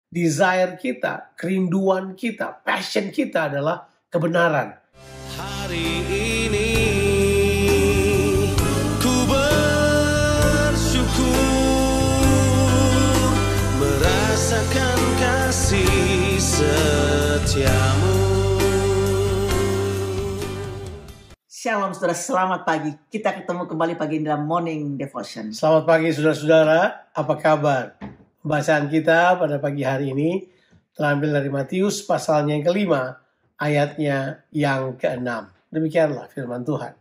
desire kita, kerinduan kita, passion kita adalah kebenaran. Hari ini ku bersyukur merasakan kasih setiamu. Shalom saudara, selamat pagi. Kita ketemu kembali pagi dalam Morning Devotion. Selamat pagi saudara-saudara, apa kabar? Pembacaan kita pada pagi hari ini terambil dari Matius pasalnya yang kelima, ayatnya yang keenam. Demikianlah firman Tuhan.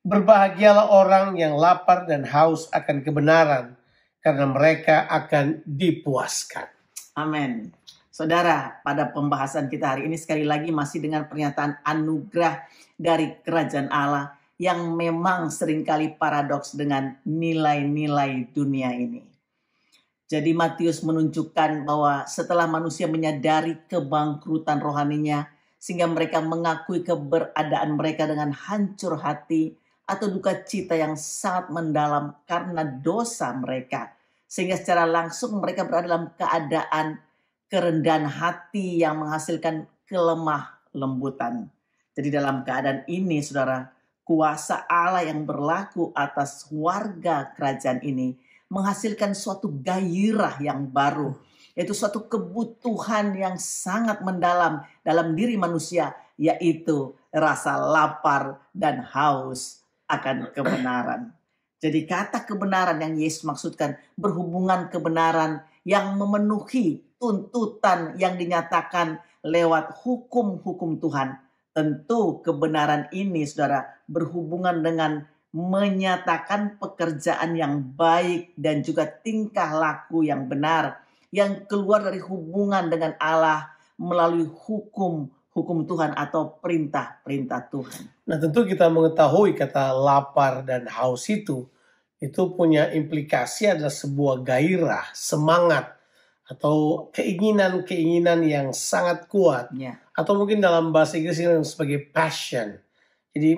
Berbahagialah orang yang lapar dan haus akan kebenaran, karena mereka akan dipuaskan. Amin. Saudara, pada pembahasan kita hari ini sekali lagi masih dengan pernyataan anugerah dari kerajaan Allah yang memang seringkali paradoks dengan nilai-nilai dunia ini. Jadi Matius menunjukkan bahwa setelah manusia menyadari kebangkrutan rohaninya, sehingga mereka mengakui keberadaan mereka dengan hancur hati atau duka cita yang sangat mendalam karena dosa mereka. Sehingga secara langsung mereka berada dalam keadaan kerendahan hati yang menghasilkan kelemah lembutan. Jadi dalam keadaan ini, saudara, kuasa Allah yang berlaku atas warga kerajaan ini menghasilkan suatu gairah yang baru, yaitu suatu kebutuhan yang sangat mendalam dalam diri manusia, yaitu rasa lapar dan haus akan kebenaran. Jadi kata kebenaran yang Yesus maksudkan berhubungan kebenaran yang memenuhi tuntutan yang dinyatakan lewat hukum-hukum Tuhan. Tentu kebenaran ini, saudara, berhubungan dengan menyatakan pekerjaan yang baik dan juga tingkah laku yang benar yang keluar dari hubungan dengan Allah melalui hukum Tuhan atau perintah-perintah Tuhan. Nah, tentu kita mengetahui kata lapar dan haus itu punya implikasi adalah sebuah gairah, semangat, atau keinginan-keinginan yang sangat kuat. Atau mungkin dalam bahasa Inggris ini sebagai passion. Jadi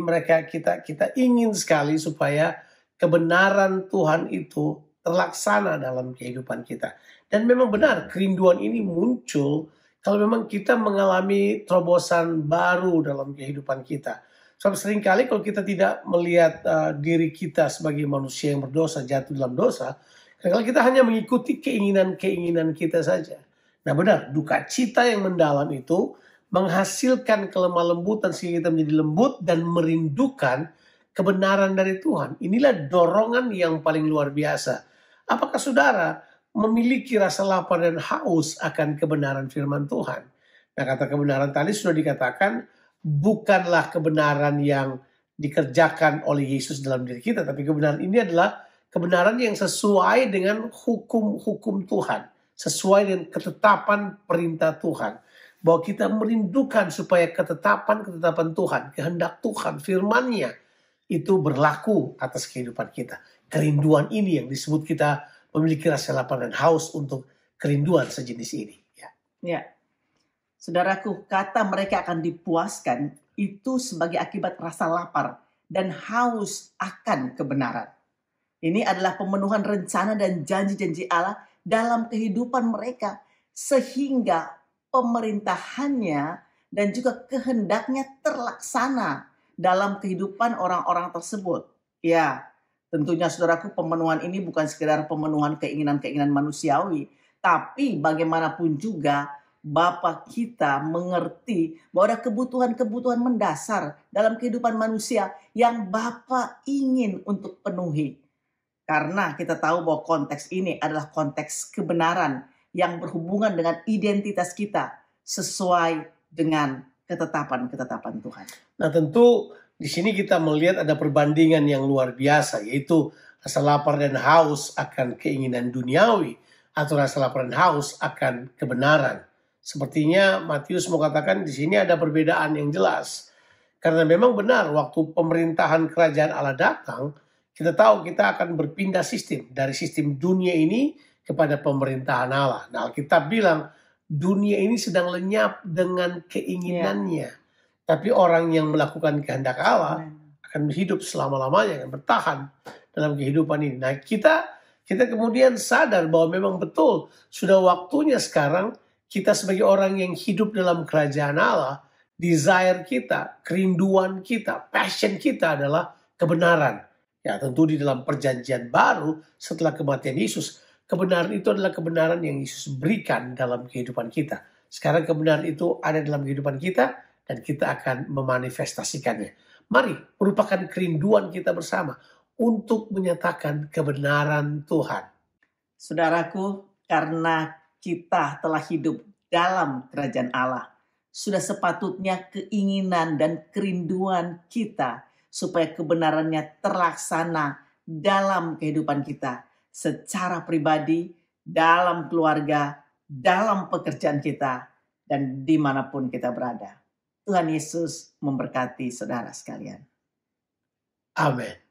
kita ingin sekali supaya kebenaran Tuhan itu terlaksana dalam kehidupan kita. Dan memang benar, kerinduan ini muncul kalau memang kita mengalami terobosan baru dalam kehidupan kita. Sebab seringkali kalau kita tidak melihat diri kita sebagai manusia yang berdosa, jatuh dalam dosa, kalau kita hanya mengikuti keinginan-keinginan kita saja. Nah benar, duka cita yang mendalam itu menghasilkan kelemah lembutan sehingga kita menjadi lembut dan merindukan kebenaran dari Tuhan. Inilah dorongan yang paling luar biasa. Apakah saudara memiliki rasa lapar dan haus akan kebenaran firman Tuhan? Nah kata kebenaran tadi sudah dikatakan bukanlah kebenaran yang dikerjakan oleh Yesus dalam diri kita. Tapi kebenaran ini adalah kebenaran yang sesuai dengan hukum-hukum Tuhan. Sesuai dengan ketetapan perintah Tuhan. Bahwa kita merindukan supaya ketetapan Tuhan, kehendak Tuhan, firman-Nya itu berlaku atas kehidupan kita. Kerinduan ini yang disebut kita memiliki rasa lapar dan haus untuk kerinduan sejenis ini. Ya. Saudaraku, kata mereka akan dipuaskan itu sebagai akibat rasa lapar dan haus akan kebenaran. Ini adalah pemenuhan rencana dan janji-janji Allah dalam kehidupan mereka. Sehingga pemerintahannya dan juga kehendaknya terlaksana dalam kehidupan orang-orang tersebut. Ya, tentunya saudaraku, pemenuhan ini bukan sekedar pemenuhan keinginan-keinginan manusiawi. Tapi bagaimanapun juga Bapa kita mengerti bahwa ada kebutuhan-kebutuhan mendasar dalam kehidupan manusia yang Bapa ingin untuk penuhi. Karena kita tahu bahwa konteks ini adalah konteks kebenaran yang berhubungan dengan identitas kita sesuai dengan ketetapan-ketetapan Tuhan. Nah tentu di sini kita melihat ada perbandingan yang luar biasa, yaitu rasa lapar dan haus akan keinginan duniawi atau rasa lapar dan haus akan kebenaran. Sepertinya Matius mau katakan di sini ada perbedaan yang jelas. Karena memang benar waktu pemerintahan kerajaan Allah datang, kita tahu kita akan berpindah sistem dari sistem dunia ini kepada pemerintahan Allah. Nah, Alkitab bilang dunia ini sedang lenyap dengan keinginannya. Tapi orang yang melakukan kehendak Allah akan hidup selama-lamanya, akan bertahan dalam kehidupan ini. Nah, kita kita kemudian sadar bahwa memang betul sudah waktunya sekarang kita sebagai orang yang hidup dalam kerajaan Allah, desire kita, kerinduan kita, passion kita adalah kebenaran. Ya, tentu di dalam perjanjian baru setelah kematian Yesus, kebenaran itu adalah kebenaran yang Yesus berikan dalam kehidupan kita. Sekarang kebenaran itu ada dalam kehidupan kita dan kita akan memanifestasikannya. Mari, merupakan kerinduan kita bersama untuk menyatakan kebenaran Tuhan. Saudaraku, karena kita telah hidup dalam kerajaan Allah, sudah sepatutnya keinginan dan kerinduan kita supaya kebenarannya terlaksana dalam kehidupan kita secara pribadi, dalam keluarga, dalam pekerjaan kita, dan dimanapun kita berada. Tuhan Yesus memberkati saudara sekalian. Amin.